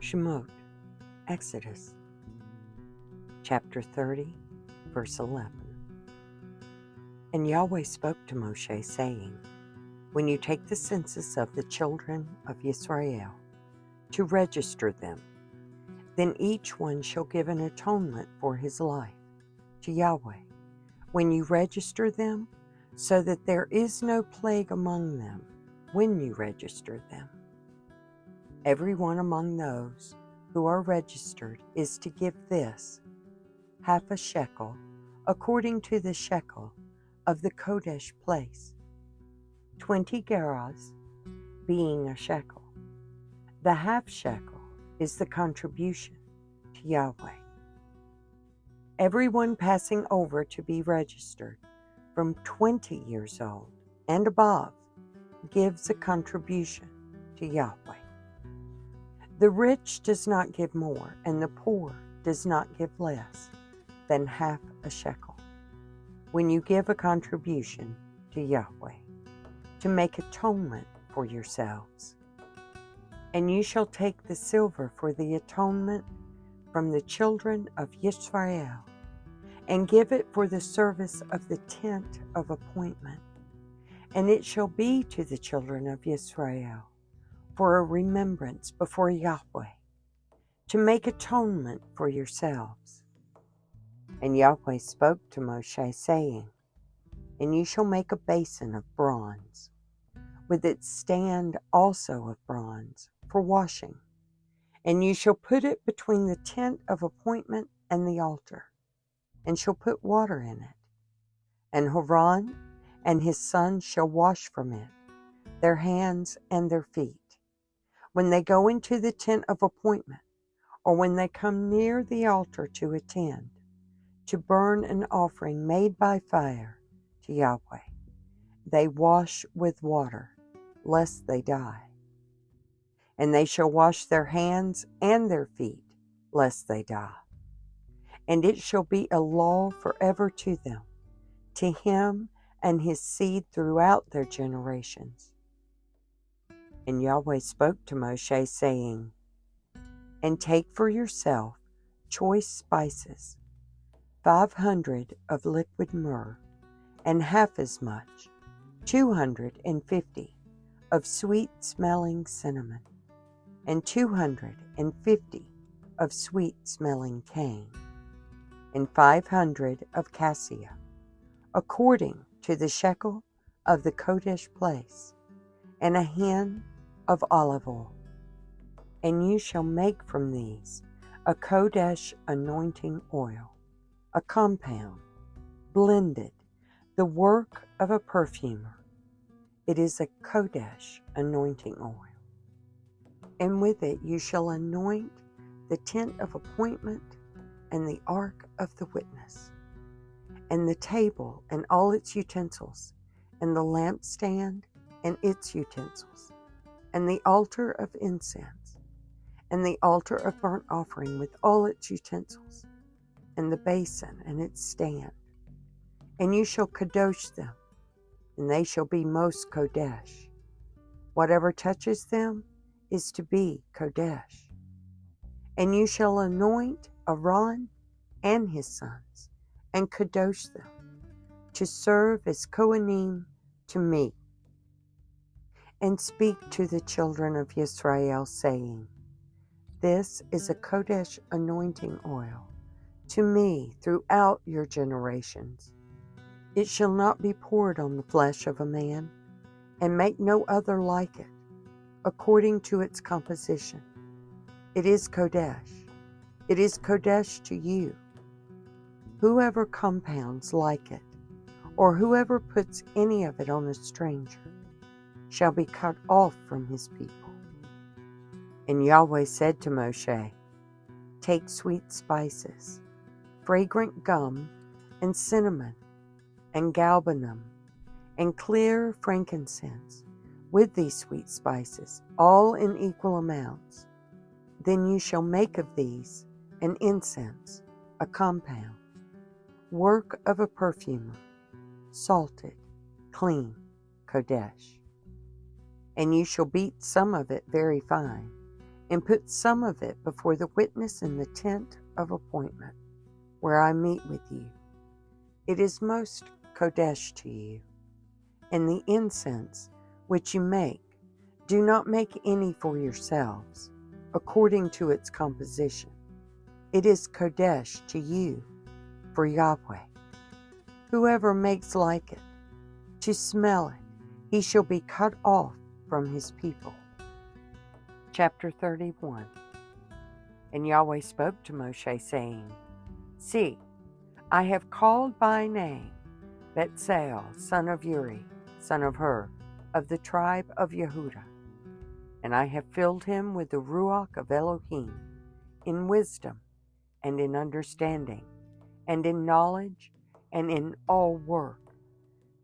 Shemot, Exodus, chapter 30, verse 11. And Yahweh spoke to Moshe, saying, When you take the census of the children of Israel, to register them, then each one shall give an atonement for his life to Yahweh, when you register them, so that there is no plague among them when you register them. Everyone among those who are registered is to give this, half a shekel, according to the shekel of the Kodesh place, 20 gerahs being a shekel. The half shekel is the contribution to Yahweh. Everyone passing over to be registered from 20 years old and above gives a contribution to Yahweh. The rich does not give more, and the poor does not give less than half a shekel, when you give a contribution to Yahweh, to make atonement for yourselves. And you shall take the silver for the atonement from the children of Israel, and give it for the service of the tent of appointment. And it shall be to the children of Israel for a remembrance before Yahweh, to make atonement for yourselves. And Yahweh spoke to Moshe, saying, And you shall make a basin of bronze, with its stand also of bronze, for washing. And you shall put it between the tent of appointment and the altar, and shall put water in it. And Aaron and his sons shall wash from it their hands and their feet, when they go into the tent of appointment, or when they come near the altar to attend, to burn an offering made by fire to Yahweh. They wash with water, lest they die. And they shall wash their hands and their feet, lest they die. And it shall be a law forever to them, to him and his seed throughout their generations. And Yahweh spoke to Moshe, saying, And take for yourself choice spices, 500 of liquid myrrh, and half as much, 250 of sweet-smelling cinnamon, and 250 of sweet-smelling cane, and 500 of cassia, according to the shekel of the Kodesh place, and a hin of olive oil. And you shall make from these a Kodesh anointing oil, a compound, blended, the work of a perfumer. It is a Kodesh anointing oil. And with it you shall anoint the tent of appointment and the ark of the witness, and the table and all its utensils, and the lampstand and its utensils, and the altar of incense, and the altar of burnt offering with all its utensils, and the basin and its stand. And you shall kadosh them, and they shall be most kodesh. Whatever touches them is to be kodesh. And you shall anoint Aaron and his sons, and kadosh them, to serve as Kohanim to me. And speak to the children of Israel, saying, This is a Kodesh anointing oil to me throughout your generations. It shall not be poured on the flesh of a man, and make no other like it, according to its composition. It is Kodesh. It is Kodesh to you. Whoever compounds like it, or whoever puts any of it on a stranger, shall be cut off from his people. And Yahweh said to Moshe, Take sweet spices, fragrant gum, and cinnamon, and galbanum, and clear frankincense, with these sweet spices, all in equal amounts. Then you shall make of these an incense, a compound, work of a perfumer, salted, clean, Kodesh. And you shall beat some of it very fine, and put some of it before the witness in the tent of appointment, where I meet with you. It is most kodesh to you. And the incense which you make, do not make any for yourselves, according to its composition. It is kodesh to you, for Yahweh. Whoever makes like it, to smell it, he shall be cut off from his people. Chapter 31. And Yahweh spoke to Moshe, saying, See, I have called by name Betsael, son of Uri, son of Hur, of the tribe of Yehudah, and I have filled him with the Ruach of Elohim, in wisdom, and in understanding, and in knowledge, and in all work,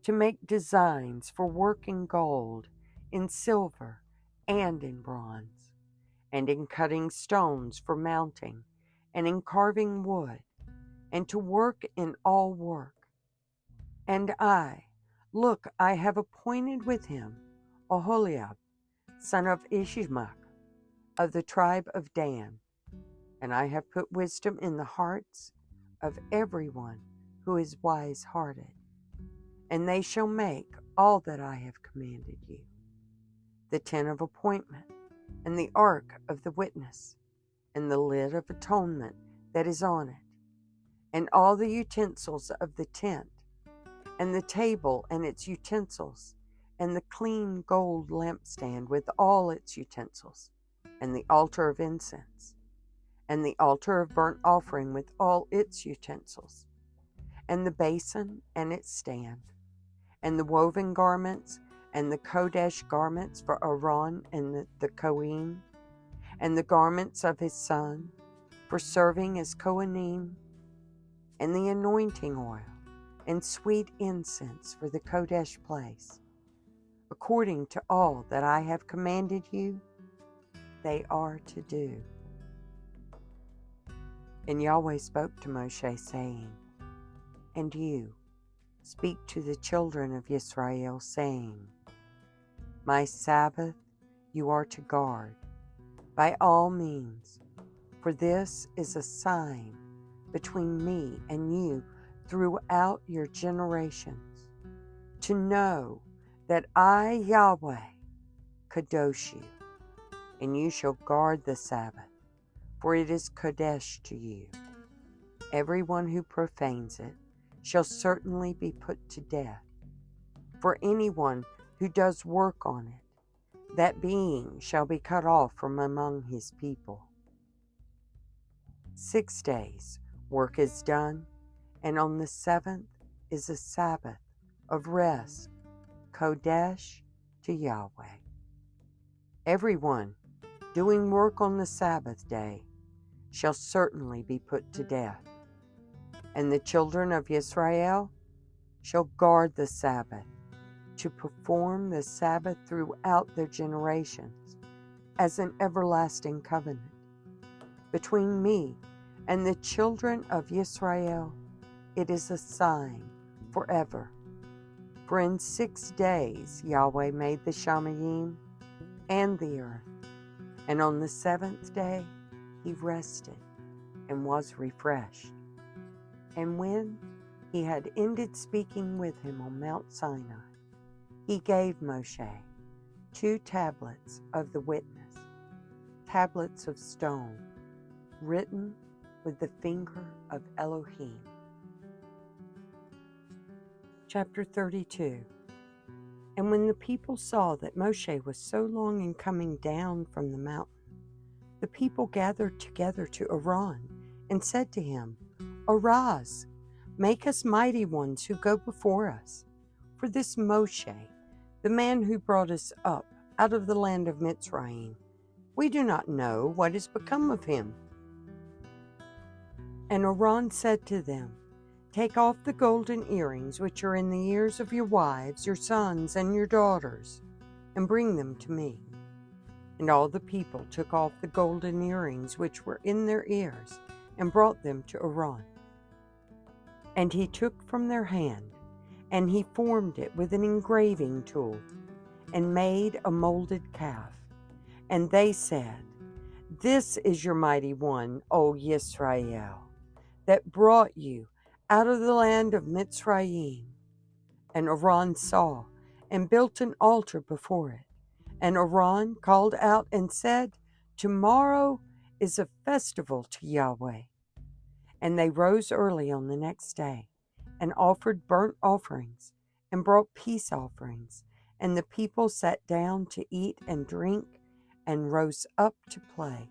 to make designs for work in gold, in silver, and in bronze, and in cutting stones for mounting, and in carving wood, and to work in all work. And look, I have appointed with him Oholiab, son of Ishmael, of the tribe of Dan, and I have put wisdom in the hearts of everyone who is wise-hearted, and they shall make all that I have commanded you: the tent of appointment, and the ark of the witness, and the lid of atonement that is on it, and all the utensils of the tent, and the table and its utensils, and the clean gold lampstand with all its utensils, and the altar of incense, and the altar of burnt offering with all its utensils, and the basin and its stand, and the woven garments, and the Kodesh garments for Aaron and the Kohen, and the garments of his son for serving as Kohanim, and the anointing oil, and sweet incense for the Kodesh place. According to all that I have commanded you, they are to do. And Yahweh spoke to Moshe, saying, And you speak to the children of Israel, saying, My Sabbath you are to guard, by all means, for this is a sign between me and you throughout your generations, to know that I, Yahweh, kadosh you, and you shall guard the Sabbath, for it is kodesh to you. Everyone who profanes it shall certainly be put to death. For anyone who does work on it, that being shall be cut off from among his people. 6 days work is done, and on the 7th is a Sabbath of rest, Kodesh to Yahweh. Everyone doing work on the Sabbath day shall certainly be put to death. And the children of Israel shall guard the Sabbath, to perform the Sabbath throughout their generations, as an everlasting covenant. Between me and the children of Israel, it is a sign forever. For in 6 days Yahweh made the Shamayim and the earth, and on the 7th day he rested and was refreshed. And when he had ended speaking with him on Mount Sinai, he gave Moshe 2 tablets of the witness, tablets of stone, written with the finger of Elohim. Chapter 32. And when the people saw that Moshe was so long in coming down from the mountain, the people gathered together to Aaron and said to him, Arise, make us mighty ones who go before us. For this Moshe, the man who brought us up out of the land of Mitzrayim, we do not know what has become of him. And Aaron said to them, Take off the golden earrings which are in the ears of your wives, your sons, and your daughters, and bring them to me. And all the people took off the golden earrings which were in their ears, and brought them to Aaron. And he took from their hand, and he formed it with an engraving tool, and made a molded calf. And they said, This is your mighty one, O Yisrael, that brought you out of the land of Mitzrayim. And Aaron saw and built an altar before it. And Aaron called out and said, Tomorrow is a festival to Yahweh. And they rose early on the next day and offered burnt offerings and brought peace offerings. And the people sat down to eat and drink and rose up to play.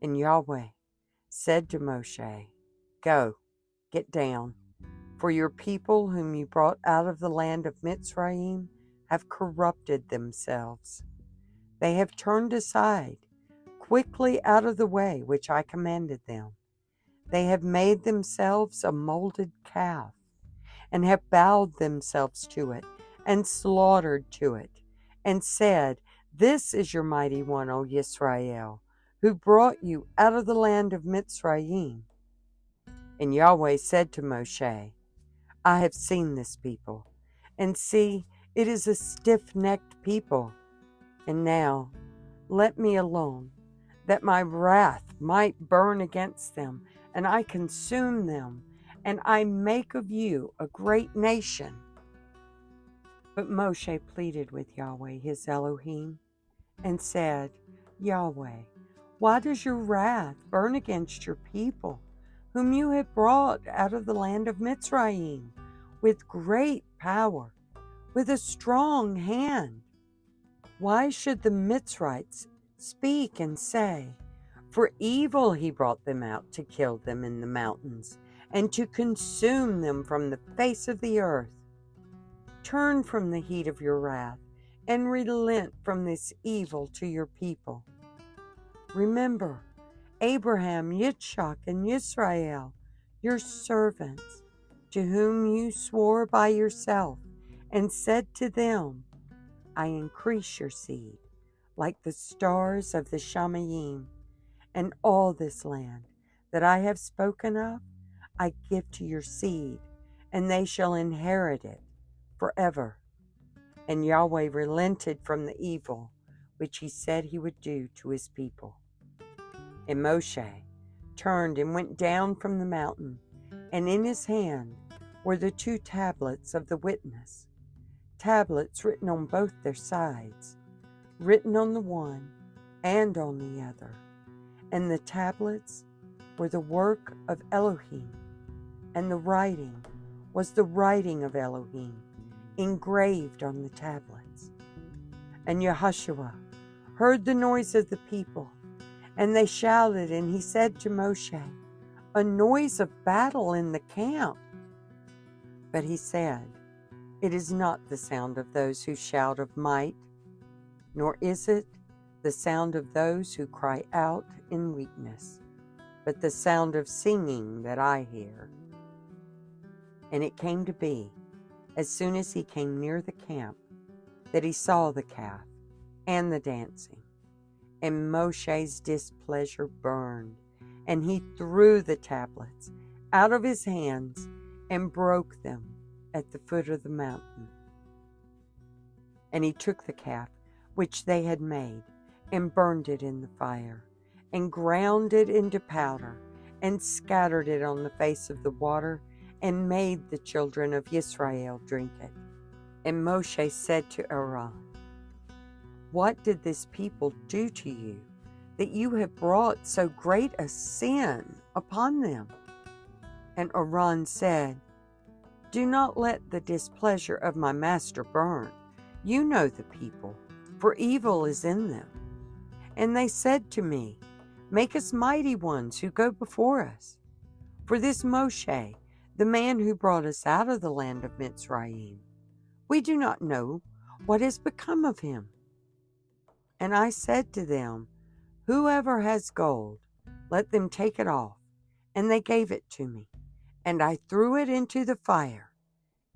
And Yahweh said to Moshe, Go, get down, for your people whom you brought out of the land of Mitzrayim have corrupted themselves. They have turned aside quickly out of the way which I commanded them. They have made themselves a molded calf, and have bowed themselves to it, and slaughtered to it, and said, This is your mighty one, O Yisrael, who brought you out of the land of Mitzrayim. And Yahweh said to Moshe, I have seen this people, and see, it is a stiff-necked people. And now let me alone, that my wrath might burn against them, and I consume them, and I make of you a great nation. But Moshe pleaded with Yahweh his Elohim, and said, Yahweh, why does your wrath burn against your people, whom you have brought out of the land of Mitzrayim, with great power, with a strong hand? Why should the Mitzrites speak and say, For evil he brought them out to kill them in the mountains, and to consume them from the face of the earth? Turn from the heat of your wrath, and relent from this evil to your people. Remember Abraham, Yitzchak, and Yisrael, your servants, to whom you swore by yourself, and said to them, I increase your seed, like the stars of the Shamayim, and all this land that I have spoken of, I give to your seed, and they shall inherit it forever. And Yahweh relented from the evil which he said he would do to his people. And Moshe turned and went down from the mountain, and in his hand were the 2 tablets of the witness, tablets written on both their sides, written on the one and on the other. And the tablets were the work of Elohim, and the writing was the writing of Elohim, engraved on the tablets. And Yehoshua heard the noise of the people, and they shouted, and he said to Moshe, A noise of battle in the camp. But he said, It is not the sound of those who shout of might, nor is it the sound of those who cry out in weakness, but the sound of singing that I hear. And it came to be, as soon as he came near the camp, that he saw the calf and the dancing. And Moshe's displeasure burned, and he threw the tablets out of his hands and broke them at the foot of the mountain. And he took the calf which they had made, and burned it in the fire, and ground it into powder, and scattered it on the face of the water, and made the children of Israel drink it. And Moshe said to Aaron, What did this people do to you, that you have brought so great a sin upon them? And Aaron said, Do not let the displeasure of my master burn. You know the people, for evil is in them. And they said to me, Make us mighty ones who go before us. For this Moshe, the man who brought us out of the land of Mitzrayim, we do not know what has become of him. And I said to them, Whoever has gold, let them take it off. And they gave it to me, and I threw it into the fire,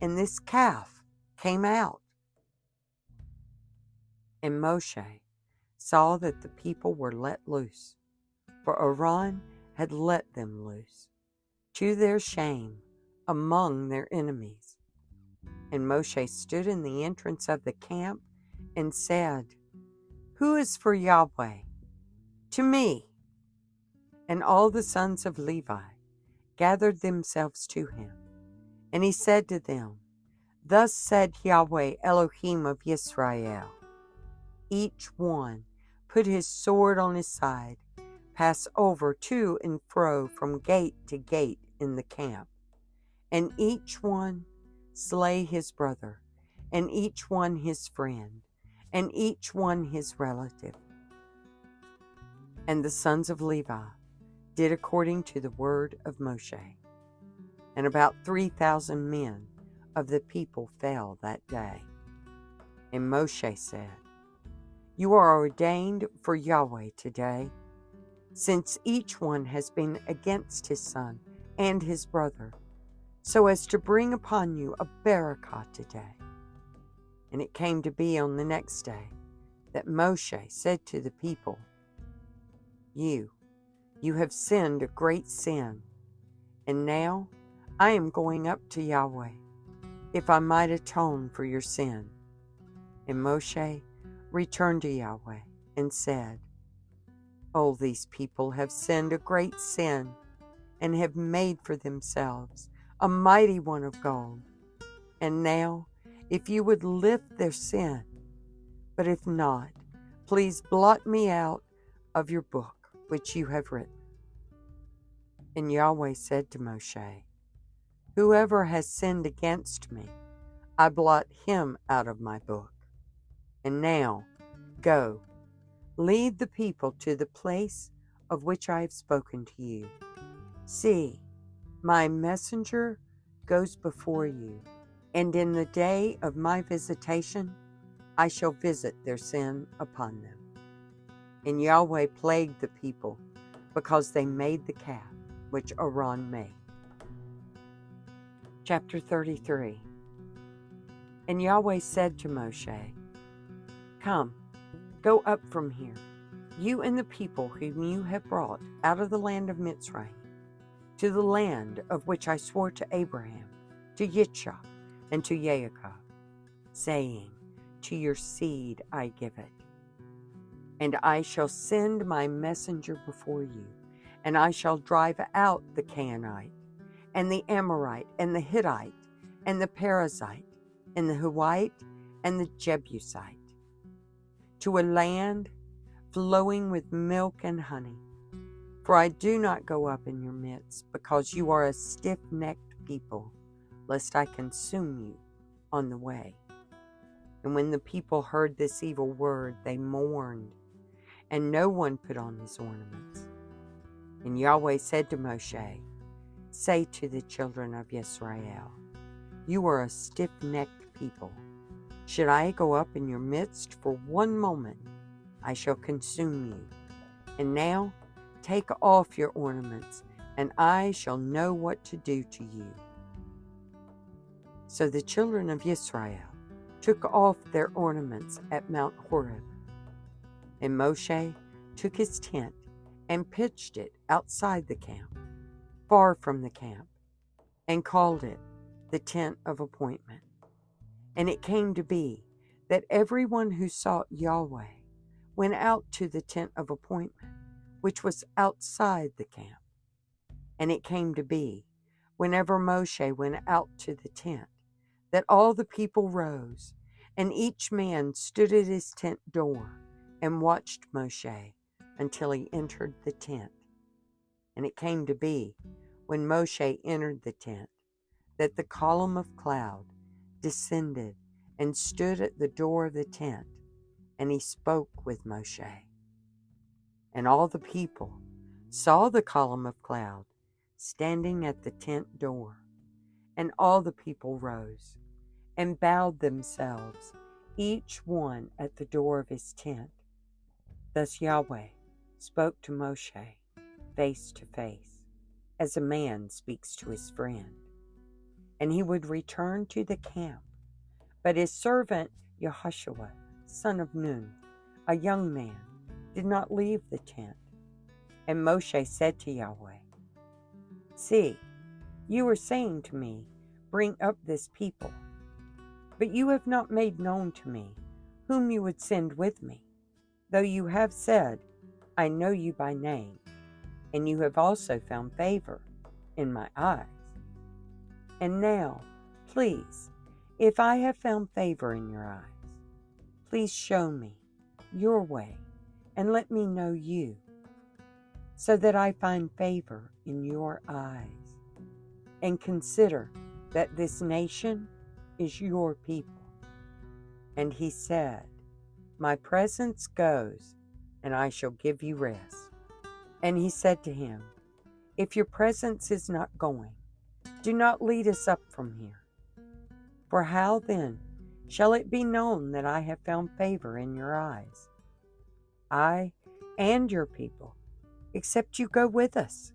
and this calf came out. And Moshe saw that the people were let loose, for Aaron had let them loose, to their shame among their enemies. And Moshe stood in the entrance of the camp and said, Who is for Yahweh? to me. And all the sons of Levi gathered themselves to him. And he said to them, Thus said Yahweh Elohim of Israel, each one put his sword on his side, pass over to and fro from gate to gate in the camp, and each one slay his brother, and each one his friend, and each one his relative. And the sons of Levi did according to the word of Moshe. And about 3,000 men of the people fell that day. And Moshe said, You are ordained for Yahweh today, since each one has been against his son and his brother, so as to bring upon you a barakah today. And it came to be on the next day that Moshe said to the people, You have sinned a great sin, and now I am going up to Yahweh, if I might atone for your sin. And Moshe returned to Yahweh and said, Oh, these people have sinned a great sin, and have made for themselves a mighty one of gold. And now, if you would lift their sin, but if not, please blot me out of your book which you have written. And Yahweh said to Moshe, Whoever has sinned against me, I blot him out of my book. And now, go, lead the people to the place of which I have spoken to you. See, my messenger goes before you, and in the day of my visitation, I shall visit their sin upon them. And Yahweh plagued the people, because they made the calf which Aaron made. Chapter 33. And Yahweh said to Moshe, Come, go up from here, you and the people whom you have brought out of the land of Mitzrayim, to the land of which I swore to Abraham, to Yitzchak, and to Jacob, saying, To your seed I give it. And I shall send my messenger before you, and I shall drive out the Canaanite, and the Amorite, and the Hittite, and the Perizzite, and the Hivite, and the Jebusite, to a land flowing with milk and honey. For I do not go up in your midst, because you are a stiff-necked people, lest I consume you on the way. And when the people heard this evil word, they mourned, and no one put on his ornaments. And Yahweh said to Moshe, Say to the children of Israel, You are a stiff-necked people. Should I go up in your midst for one moment, I shall consume you. And now take off your ornaments, and I shall know what to do to you. So the children of Israel took off their ornaments at Mount Horeb. And Moshe took his tent and pitched it outside the camp, far from the camp, and called it the tent of appointment. And it came to be that everyone who sought Yahweh went out to the tent of appointment, which was outside the camp. And it came to be, whenever Moshe went out to the tent, that all the people rose, and each man stood at his tent door and watched Moshe until he entered the tent. And it came to be, when Moshe entered the tent, that the column of cloud descended and stood at the door of the tent, and he spoke with Moshe. And all the people saw the column of cloud standing at the tent door, and all the people rose and bowed themselves, each one at the door of his tent. Thus Yahweh spoke to Moshe face to face, as a man speaks to his friend. And he would return to the camp. But his servant Yehoshua, son of Nun, a young man, did not leave the tent. And Moshe said to Yahweh, See, you are saying to me, Bring up this people. But you have not made known to me whom you would send with me, though you have said, I know you by name, and you have also found favor in my eyes. And now, please, if I have found favor in your eyes, please show me your way and let me know you, so that I find favor in your eyes. And consider that this nation is your people. And he said, My presence goes, and I shall give you rest. And he said to him, If your presence is not going, do not lead us up from here. For how then shall it be known that I have found favor in your eyes, I and your people, except you go with us?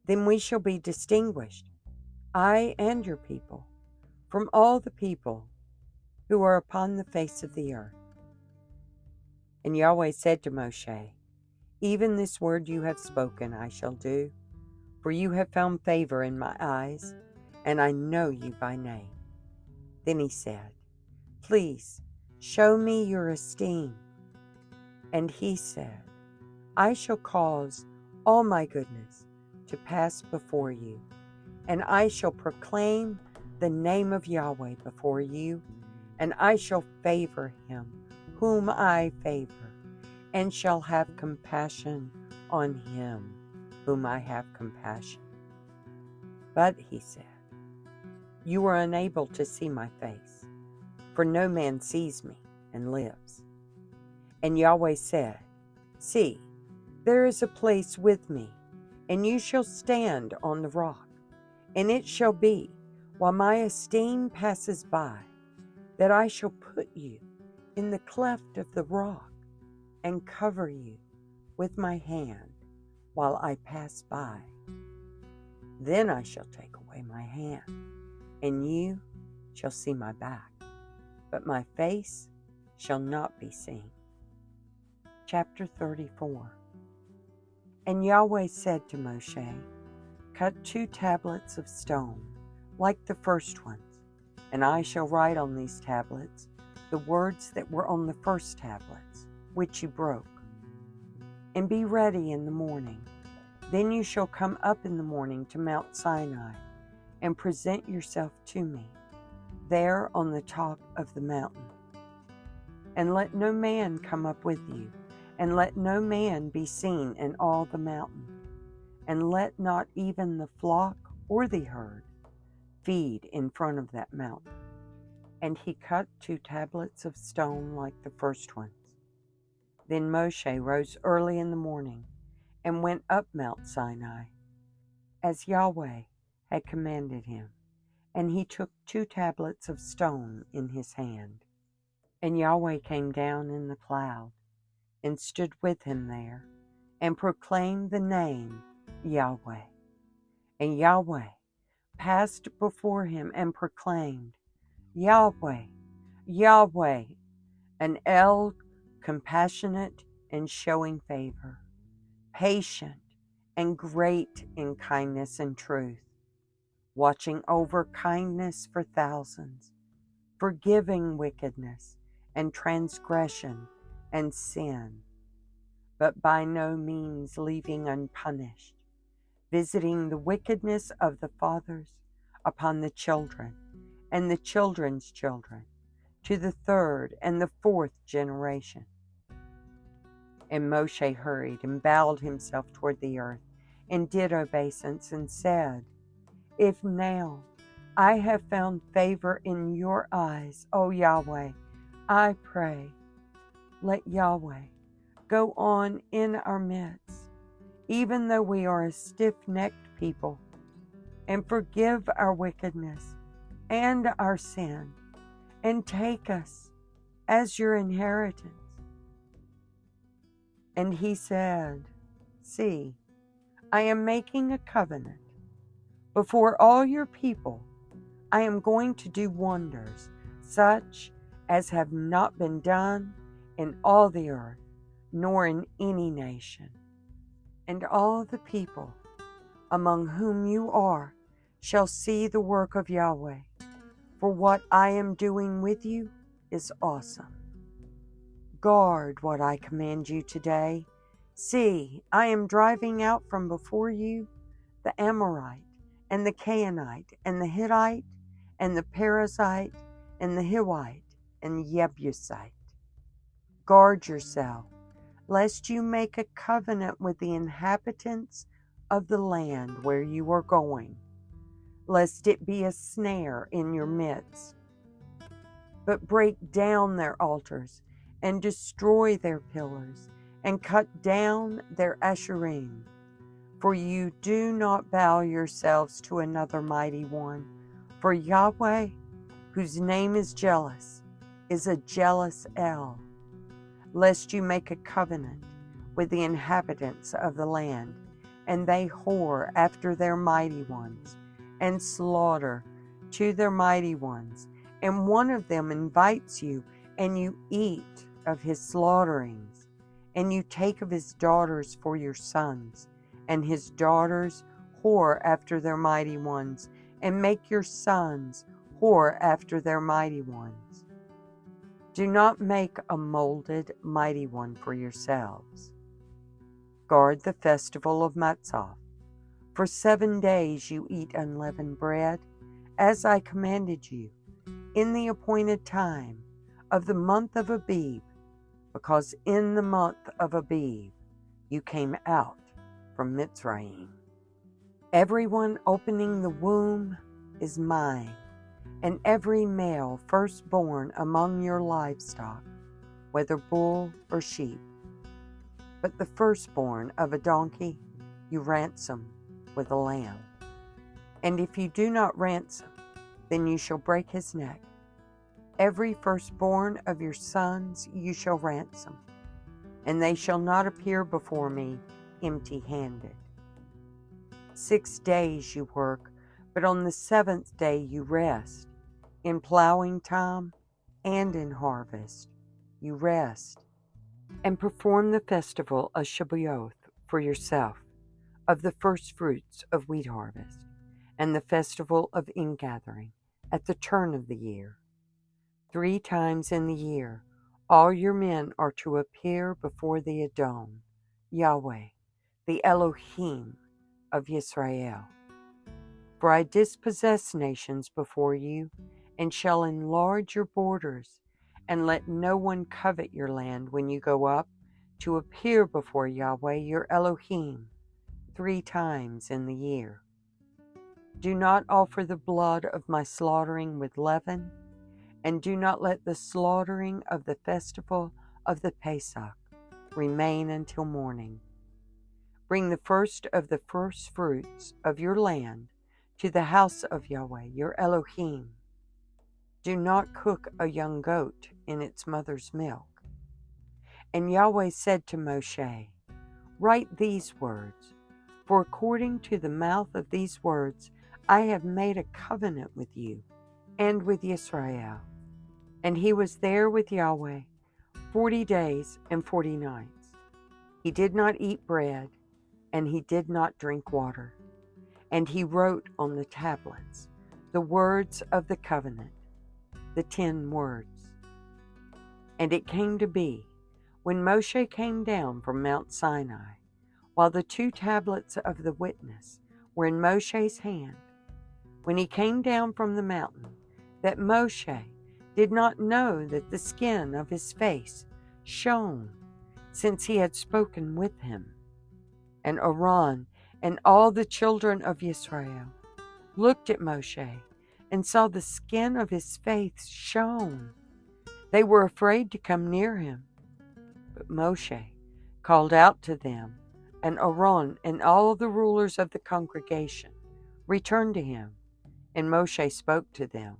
Then we shall be distinguished, I and your people, from all the people who are upon the face of the earth. And Yahweh said to Moshe, Even this word you have spoken I shall do, for you have found favor in my eyes, and I know you by name. Then he said, Please show me your esteem. And he said, I shall cause all my goodness to pass before you, and I shall proclaim the name of Yahweh before you, and I shall favor him whom I favor, and shall have compassion on him whom I have compassion. But he said, You are unable to see my face, for no man sees me and lives. And Yahweh said, See, there is a place with me, and you shall stand on the rock. And it shall be, while my esteem passes by, that I shall put you in the cleft of the rock, and cover you with my hand while I pass by. Then I shall take away my hand, and you shall see my back, but my face shall not be seen. Chapter 34. And Yahweh said to Moshe, Cut 2 tablets of stone, like the first ones, and I shall write on these tablets the words that were on the first tablets, which you broke. And be ready in the morning. Then you shall come up in the morning to Mount Sinai, and present yourself to me, there on the top of the mountain. And let no man come up with you, and let no man be seen in all the mountain, and let not even the flock or the herd feed in front of that mountain. And he cut 2 tablets of stone like the first ones. Then Moshe rose early in the morning and went up Mount Sinai, as Yahweh had commanded him, and he took 2 tablets of stone in his hand. And Yahweh came down in the cloud, and stood with him there, and proclaimed the name Yahweh. And Yahweh passed before him and proclaimed, Yahweh, Yahweh, an El, compassionate and showing favor, patient and great in kindness and truth, watching over kindness for thousands, forgiving wickedness and transgression and sin, but by no means leaving unpunished, visiting the wickedness of the fathers upon the children and the children's children, to the 3rd and the 4th generation. And Moshe hurried and bowed himself toward the earth, and did obeisance, and said, If now I have found favor in your eyes, O Yahweh, I pray, let Yahweh go on in our midst, even though we are a stiff-necked people, and forgive our wickedness and our sin, and take us as your inheritance. And he said, See, I am making a covenant. Before all your people, I am going to do wonders, such as have not been done in all the earth, nor in any nation. And all the people among whom you are shall see the work of Yahweh, for what I am doing with you is awesome. Guard what I command you today. See, I am driving out from before you the Amorite, and the Canaanite, and the Hittite, and the Perizzite, and the Hivite, and the Jebusite. Guard yourself, lest you make a covenant with the inhabitants of the land where you are going, lest it be a snare in your midst. But break down their altars, and destroy their pillars, and cut down their asherim. For you do not bow yourselves to another mighty one. For Yahweh, whose name is jealous, is a jealous El, lest you make a covenant with the inhabitants of the land, and they whore after their mighty ones, and slaughter to their mighty ones, and one of them invites you, and you eat of his slaughterings, and you take of his daughters for your sons, and his daughters whore after their mighty ones, and make your sons whore after their mighty ones. Do not make a molded mighty one for yourselves. Guard the festival of Matzah. For 7 days you eat unleavened bread, as I commanded you, in the appointed time of the month of Abib, because in the month of Abib you came out from Mitzrayim. Everyone opening the womb is mine, and every male firstborn among your livestock, whether bull or sheep. But the firstborn of a donkey you ransom with a lamb. And if you do not ransom, then you shall break his neck. Every firstborn of your sons you shall ransom, and they shall not appear before me empty-handed. 6 days you work, but on the 7th day you rest. In plowing time and in harvest you rest. And perform the festival of Shavuot for yourself, of the first fruits of wheat harvest, and the festival of ingathering at the turn of the year. 3 times in the year all your men are to appear before the Adon, Yahweh, the Elohim of Yisrael. For I dispossess nations before you, and shall enlarge your borders, and let no one covet your land when you go up to appear before Yahweh your Elohim 3 times in the year. Do not offer the blood of my slaughtering with leaven, and do not let the slaughtering of the festival of the Pesach remain until morning. Bring the first of the first fruits of your land to the house of Yahweh your Elohim. Do not cook a young goat in its mother's milk. And Yahweh said to Moshe, Write these words, for according to the mouth of these words I have made a covenant with you and with Yisrael. And he was there with Yahweh 40 days and 40 nights. He did not eat bread, and he did not drink water. And he wrote on the tablets the words of the covenant, the 10 words. And it came to be, when Moshe came down from Mount Sinai, while the 2 tablets of the witness were in Moshe's hand, when he came down from the mountain, that Moshe did not know that the skin of his face shone, since he had spoken with him. And Aaron and all the children of Israel looked at Moshe and saw the skin of his face shone. They were afraid to come near him. But Moshe called out to them, and Aaron and all the rulers of the congregation returned to him, and Moshe spoke to them.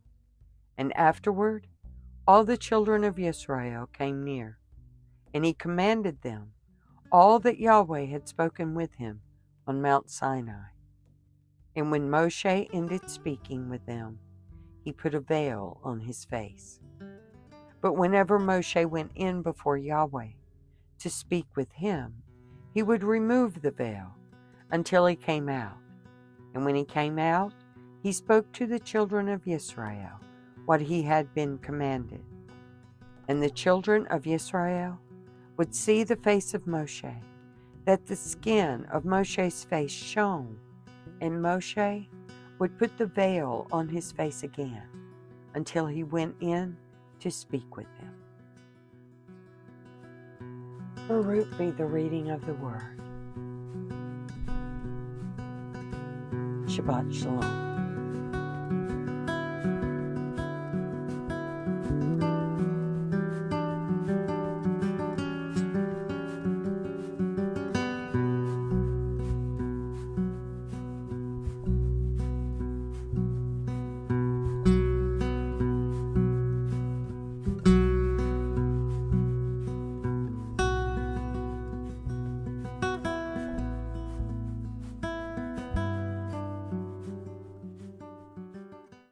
And afterward all the children of Israel came near, and he commanded them all that Yahweh had spoken with him on Mount Sinai. And when Moshe ended speaking with them, he put a veil on his face. But whenever Moshe went in before Yahweh to speak with him, he would remove the veil until he came out. And when he came out, he spoke to the children of Israel what he had been commanded. And the children of Israel would see the face of Moshe, that the skin of Moshe's face shone, and Moshe would put the veil on his face again until he went in to speak with them. Baruch be the reading of the Word. Shabbat Shalom.